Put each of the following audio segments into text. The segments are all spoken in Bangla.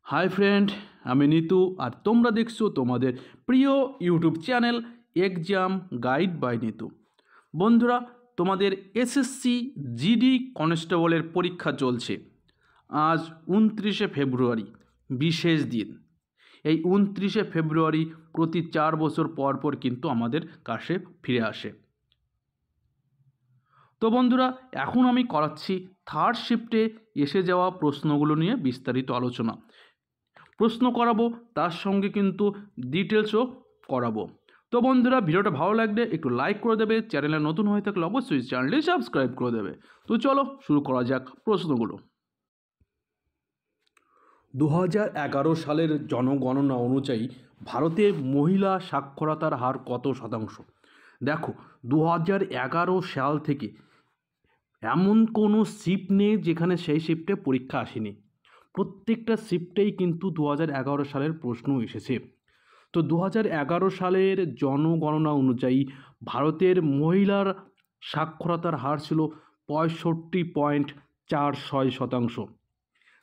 হাই ফ্রেন্ড, আমি নিতু আর তোমরা দেখছো তোমাদের প্রিয় YouTube channel exam guide by Nitu. বন্ধুরা, তোমাদের এসএসসি জিডি কনস্টেবলের পরীক্ষা চলছে। আজ 29শে ফেব্রুয়ারি, বিশেষ দিন। এই 29শে ফেব্রুয়ারি প্রতি 4 বছর পর পর কিন্তু আমাদের কাছে ফিরে আসে। তো বন্ধুরা, এখন আমি করাচ্ছি থার্ড শিফটে এসে যাওয়া প্রশ্নগুলো নিয়ে বিস্তারিত আলোচনা। প্রশ্ন করাবো, তার সঙ্গে কিন্তু ডিটেলসও করাবো। তো বন্ধুরা, ভিডিওটা ভালো লাগলে একটু লাইক করে দেবে, চ্যানেলে নতুন হয়ে থাকলে অবশ্যই চ্যানেলটি সাবস্ক্রাইব করে দেবে। তো চলো শুরু করা যাক প্রশ্নগুলো। 2011 সালের জনগণনা অনুযায়ী ভারতে মহিলা সাক্ষরতার হার কত শতাংশ? দেখো, 2011 সাল থেকে এমন কোনো শিফট নেই যেখানে সেই শিফটে পরীক্ষা আসেনি। প্রত্যেকটা শিফটেই কিন্তু 2011 সালের প্রশ্ন এসেছে। তো 2011 সালের জনগণনা অনুযায়ী ভারতের মহিলার সাক্ষরতার হার ছিল 65.46%,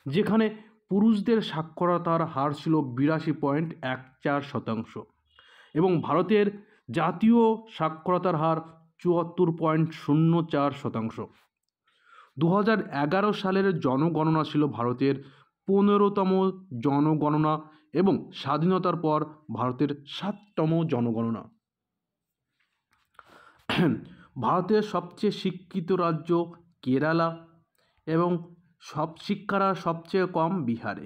যেখানে পুরুষদের সাক্ষরতার হার ছিল 82.14%, এবং ভারতের জাতীয় সাক্ষরতার হার 74.04%। 2011 সালের জনগণনা ছিল ভারতের 15তম জনগণনা এবং স্বাধীনতার পর ভারতের 7তম জনগণনা। ভারতের সবচেয়ে শিক্ষিত রাজ্য কেরালা এবং শিক্ষার হার সবচেয়ে কম বিহারে।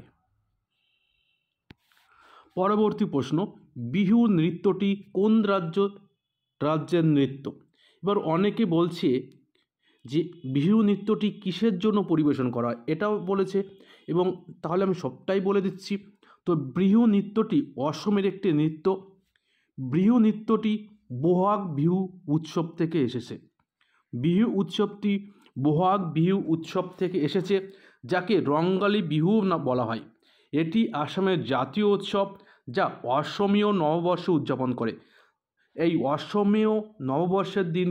পরবর্তী প্রশ্ন, বিহু নৃত্যটি কোন রাজ্যের নৃত্য? এবার অনেকে বলছে যে বিহু নৃত্যটি কিসের জন্য পরিবেশন করা হয়, এটাও বলেছে, এবং তাহলে আমি সবটাই বলে দিচ্ছি। তো বিহু নৃত্যটি অসমের একটি নৃত্য। বিহু নৃত্যটি বহাগ বিহু উৎসব থেকে এসেছে। বিহু উৎসবটি বহাগ বিহু উৎসব থেকে এসেছে, যাকে রঙ্গালী বিহু না বলা হয়। এটি আসামের জাতীয় উৎসব, যা অসমীয় নববর্ষ উদযাপন করে। এই অসমীয় নববর্ষের দিন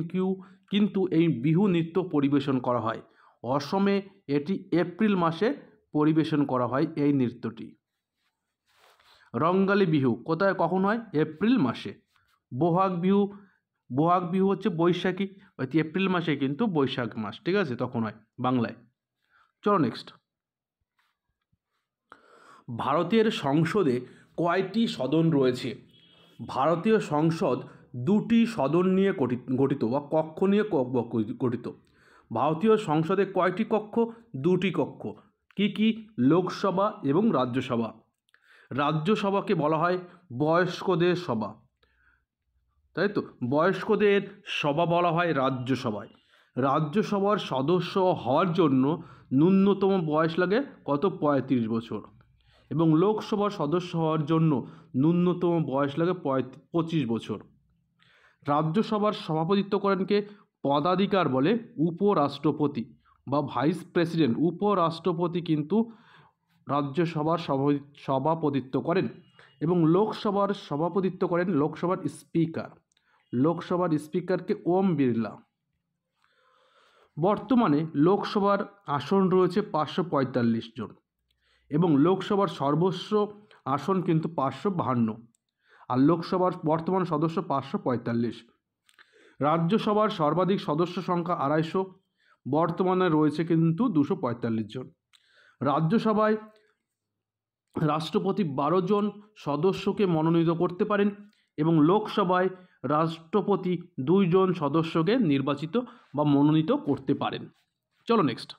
কিন্তু এই বিহু নৃত্য পরিবেশন করা হয়। অসমে এটি এপ্রিল মাসে পরিবেশন করা হয় এই নৃত্যটি। রঙ্গালী বিহু কোথায় কখন হয়? এপ্রিল মাসে। বহাগ বিহু হচ্ছে বৈশাখী, এপ্রিল মাসে কিন্তু বৈশাখ মাস, ঠিক আছে, তখন হয় বাংলায়। চলো নেক্সট। ভারতের সংসদে কয়টি সদন রয়েছে? ভারতীয় সংসদ দুটি সদন নিয়ে গঠিত বা কক্ষ নিয়ে গঠিত। ভারতীয় সংসদে কয়টি কক্ষ? দুটি কক্ষ। কি কি? লোকসভা এবং রাজ্যসভা। রাজ্যসভাকে বলা হয় বয়স্কদের সভা, তাই তো, বয়স্কদের সভা বলা হয় রাজ্যসভায়। রাজ্যসভার সদস্য হওয়ার জন্য ন্যূনতম বয়স লাগে কত? 35 বছর। এবং লোকসভার সদস্য হওয়ার জন্য ন্যূনতম বয়স লাগে 25 বছর। রাজ্যসভার সভাপতিত্ব করেন কে? পদাধিকার বলে উপরাষ্ট্রপতি বা ভাইস প্রেসিডেন্ট। উপরাষ্ট্রপতি কিন্তু রাজ্যসভার সভাপতিত্ব করেন, এবং লোকসভার সভাপতিত্ব করেন লোকসভার স্পিকার। লোকসভার স্পিকারকে ওম বিড়লা। বর্তমানে লোকসভার আসন রয়েছে 545 জন, এবং লোকসভার সর্বোচ্চ আসন কিন্তু 552, আর লোকসভার বর্তমান সদস্য 545। রাজ্যসভার সর্বাধিক সদস্য সংখ্যা 250, বর্তমানে রয়েছে কিন্তু 245 জন। রাজ্যসভায় রাষ্ট্রপতি 12 জন সদস্যকে মনোনীত করতে পারেন, এবং লোকসভায় রাষ্ট্রপতি 2 জন সদস্যকে নির্বাচিত বা মনোনীত করতে পারেন। চলো নেক্সট।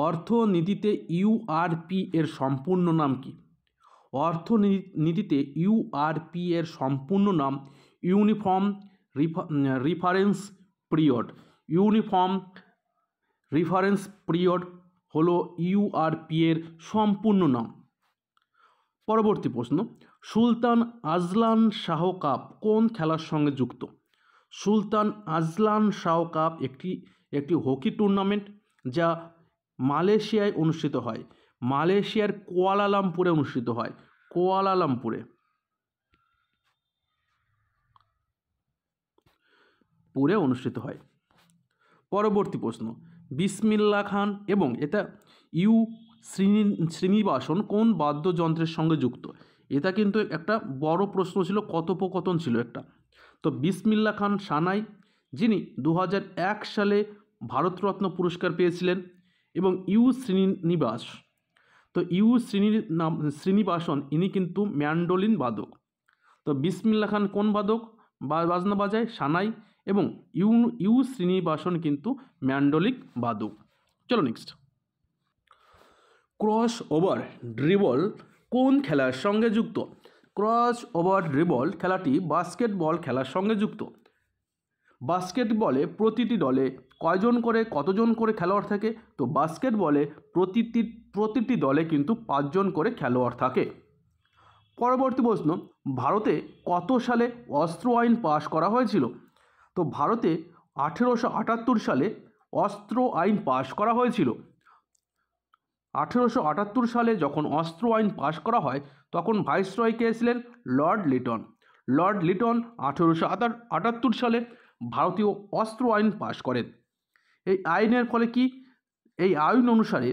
অর্থনীতিতে ইউআরপি এর সম্পূর্ণ নাম কি? অর্থনীতিতে ইউআরপি এর সম্পূর্ণ নাম uniform reference period. Uniform reference period হলো ইউআরপি এর সম্পূর্ণ নাম। পরবর্তী প্রশ্ন, সুলতান আজলান শাহ কাপ কোন খেলার সঙ্গে যুক্ত? সুলতান আজলান শাহ কাপ একটি হকি টুর্নামেন্ট, যা মালয়েশিয়ায় অনুষ্ঠিত হয়। মালয়েশিয়ার কুয়ালালামপুরে অনুষ্ঠিত হয়। কুয়ালালামপুরে অনুষ্ঠিত হয়। পরবর্তী প্রশ্ন, বিসমিল্লাহ খান এবং এটা শ্রীনিবাসন কোন বাদ্যযন্ত্রের সঙ্গে যুক্ত? এটা কিন্তু একটা বড় প্রশ্ন ছিল, কথোপকথন ছিল একটা। তো বিসমিল্লাহ খান সানাই, যিনি 2001 সালে ভারতরত্ন পুরস্কার পেয়েছিলেন, এবং শ্রীনিবাস। তো শ্রীনিবাসন ইনি কিন্তু ম্যান্ডোলিন বাদক। তো বিসমিল্লাহ খান কোন বাদক বাজনা বাজায়? সানাই। এবং শ্রীনিবাসন কিন্তু ম্যান্ডোলিক বাদক। চলো নেক্সট। ক্রস ওভার ড্রিবল কোন খেলার সঙ্গে যুক্ত? ক্রস ওভার ড্রিবল খেলাটি বাস্কেটবল খেলার সঙ্গে যুক্ত। বাস্কেটবলে প্রতিটি দলে কতজন করে খেলোয়াড় থাকে? তো বাস্কেটবলে প্রতিটি দলে কিন্তু 5 জন করে খেলোয়াড় থাকে। পরবর্তী প্রশ্ন, ভারতে কত সালে অস্ত্র আইন পাশ করা হয়েছিল? তো ভারতে 1878 সালে অস্ত্র আইন পাশ করা হয়েছিল। 1878 সালে যখন অস্ত্র আইন পাশ করা হয় তখন ভাইসরয় কে ছিলেন? লর্ড লিটন। লর্ড লিটন 1878 সালে ভারতীয় অস্ত্র আইন পাশ করেন। এই আইনের ফলে কি? এই আইন অনুসারে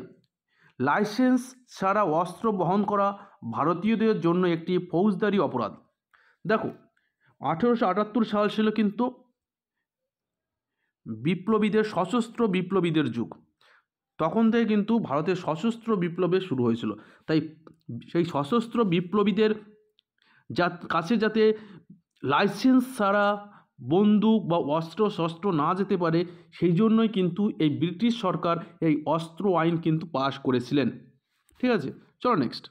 লাইসেন্স ছাড়া অস্ত্র বহন করা ভারতীয়দের জন্য একটি ফৌজদারি অপরাধ। দেখো, 1878 সাল ছিল কিন্তু সশস্ত্র বিপ্লবীদের যুগ। তখন থেকে কিন্তু ভারতের সশস্ত্র বিপ্লবের শুরু হয়েছিল। তাই সেই সশস্ত্র বিপ্লবীদের কাছে যাতে লাইসেন্স ছাড়া বন্দুক বা শস্ত্র না যেতে পারে, সেই জন্যই কিন্তু এই ব্রিটিশ সরকার এই অস্ত্র আইন কিন্তু পাশ করেছিলেন। ঠিক আছে, চলো নেক্সট।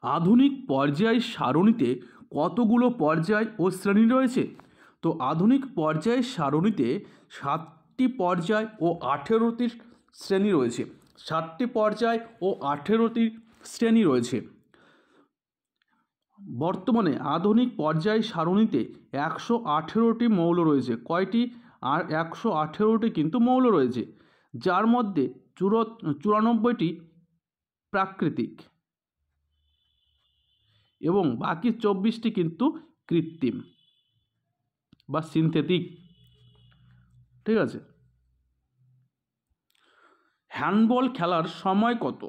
আধুনিক পর্যায় সারণীতে কতগুলো পর্যায় ও শ্রেণী রয়েছে? তো আধুনিক পর্যায় সারণীতে 7টি পর্যায় ও 18টি শ্রেণী রয়েছে। 7টি পর্যায় ও 18টি শ্রেণী রয়েছে। বর্তমানে আধুনিক পর্যায় সারণীতে 118টি মৌল রয়েছে। কয়টি? আর 118টি কিন্তু মৌল রয়েছে, যার মধ্যে 94টি প্রাকৃতিক এবং বাকি 24টি কিন্তু কৃত্রিম বা সিনথেটিক। ঠিক আছে। হ্যান্ডবল খেলার সময় কত?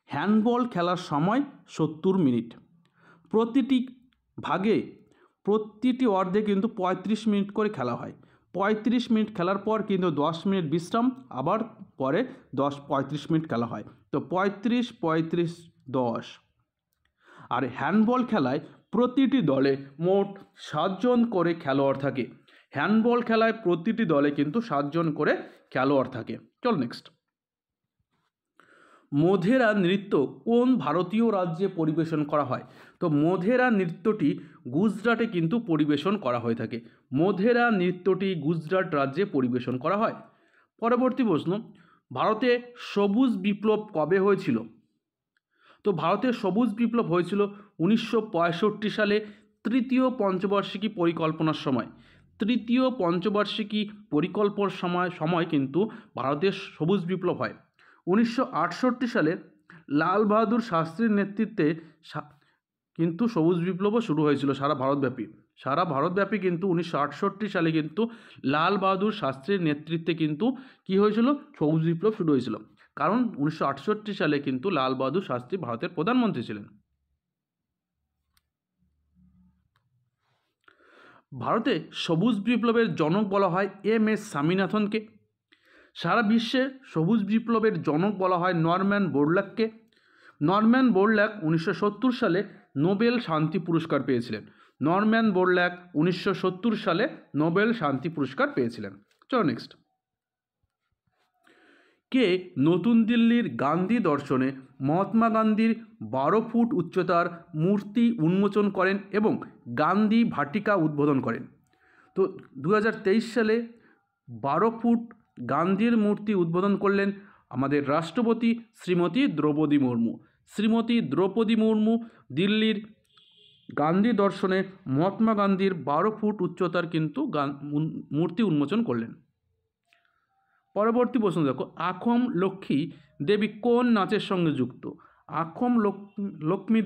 হ্যান্ডবল খেলার সময় 70 মিনিট। প্রতিটি অর্ধে কিন্তু 35 মিনিট করে খেলা হয়। 35 মিনিট খেলার পর কিন্তু 10 মিনিট বিশ্রাম, আবার পরে 35 মিনিট খেলা হয়। তো 35, 35, 10। আর হ্যান্ডবল খেলায় প্রতিটি দলে মোট 7 জন করে খেলোয়াড় থাকে। হ্যান্ডবল খেলায় প্রতিটি দলে কিন্তু 7 জন করে খেলোয়াড় থাকে। চল নেক্সট। মোধেরা নৃত্য কোন ভারতীয় রাজ্যে পরিবেশন করা হয়? তো মোধেরা নৃত্যটি গুজরাটে কিন্তু পরিবেশন করা হয়ে থাকে। মোধেরা নৃত্যটি গুজরাট রাজ্যে পরিবেশন করা হয়। পরবর্তী প্রশ্ন, ভারতে সবুজ বিপ্লব কবে হয়েছিল? তো ভারতের সবুজ বিপ্লব হয়েছিল 1965 সালে তৃতীয় পঞ্চবার্ষিকী পরিকল্পনার সময়। তৃতীয় পঞ্চবার্ষিকী পরিকল্পনার সময় কিন্তু ভারতের সবুজ বিপ্লব হয়। 1968 সালে লাল বাহাদুর শাস্ত্রীর নেতৃত্বে কিন্তু সবুজ বিপ্লবও শুরু হয়েছিল সারা ভারতব্যাপী কিন্তু 1968 সালে কিন্তু লাল বাহাদুর শাস্ত্রীর নেতৃত্বে কিন্তু কি হয়েছিল? সবুজ বিপ্লব শুরু হয়েছিল। কারণ 1968 সালে কিন্তু লাল বাহাদুর শাস্ত্রী ভারতের প্রধানমন্ত্রী ছিলেন। ভারতে সবুজ বিপ্লবের জনক বলা হয় এম.এস. স্বামীনাথনকে। সারা বিশ্বে সবুজ বিপ্লবের জনক বলা হয় নরম্যান বোরল্যাগকে। নরম্যান বোরল্যাগ 1970 সালে নোবেল শান্তি পুরস্কার পেয়েছিলেন। নরম্যান বোরল্যাগ 1970 সালে নোবেল শান্তি পুরস্কার পেয়েছিলেন। চলো নেক্সট। কে নতুন দিল্লির গান্ধী দর্শনে মহাত্মা গান্ধীর 12 ফুট উচ্চতার মূর্তি উন্মোচন করেন এবং গান্ধী ভাটিকা উদ্বোধন করেন? তো 2023 সালে 12 ফুট গান্ধীর মূর্তি উদ্বোধন করলেন আমাদের রাষ্ট্রপতি শ্রীমতী দ্রৌপদী মুর্মু। শ্রীমতী দ্রৌপদী মুর্মু দিল্লির গান্ধী দর্শনে মহাত্মা গান্ধীর 12 ফুট উচ্চতার কিন্তু মূর্তি উন্মোচন করলেন। পরবর্তী প্রশ্ন দেখো, আখম লক্ষ্মী দেবী কোন নাচের সঙ্গে যুক্ত? আখম লক্ষ্মী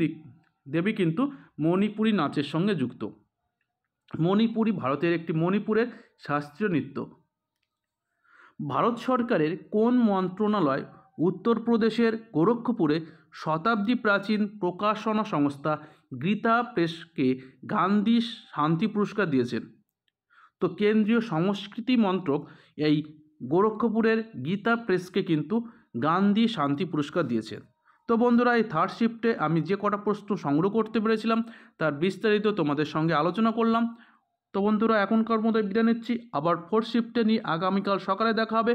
দেবী কিন্তু মণিপুরী নাচের সঙ্গে যুক্ত। মণিপুরী ভারতের একটি মণিপুরের শাস্ত্রীয় নৃত্য। ভারত সরকারের কোন মন্ত্রণালয় উত্তরপ্রদেশের গোরক্ষপুরে শতাব্দী প্রাচীন প্রকাশনা সংস্থা গীতা প্রেসকে গান্ধী শান্তি পুরস্কার দিয়েছেন? তো কেন্দ্রীয় সংস্কৃতি মন্ত্রক এই গোরক্ষপুরের গীতা প্রেসকে কিন্তু গান্ধী শান্তি পুরস্কার দিয়েছে। তো বন্ধুরা, এই থার্ড শিফটে আমি যে কটা প্রশ্ন সংগ্রহ করতে পেরেছিলাম তার বিস্তারিত তোমাদের সঙ্গে আলোচনা করলাম। তো বন্ধুরা, এখনকার মতো বিদায় নিচ্ছি। আবার ফোর্থ শিফটে নিয়ে আগামীকাল সকালে দেখা হবে।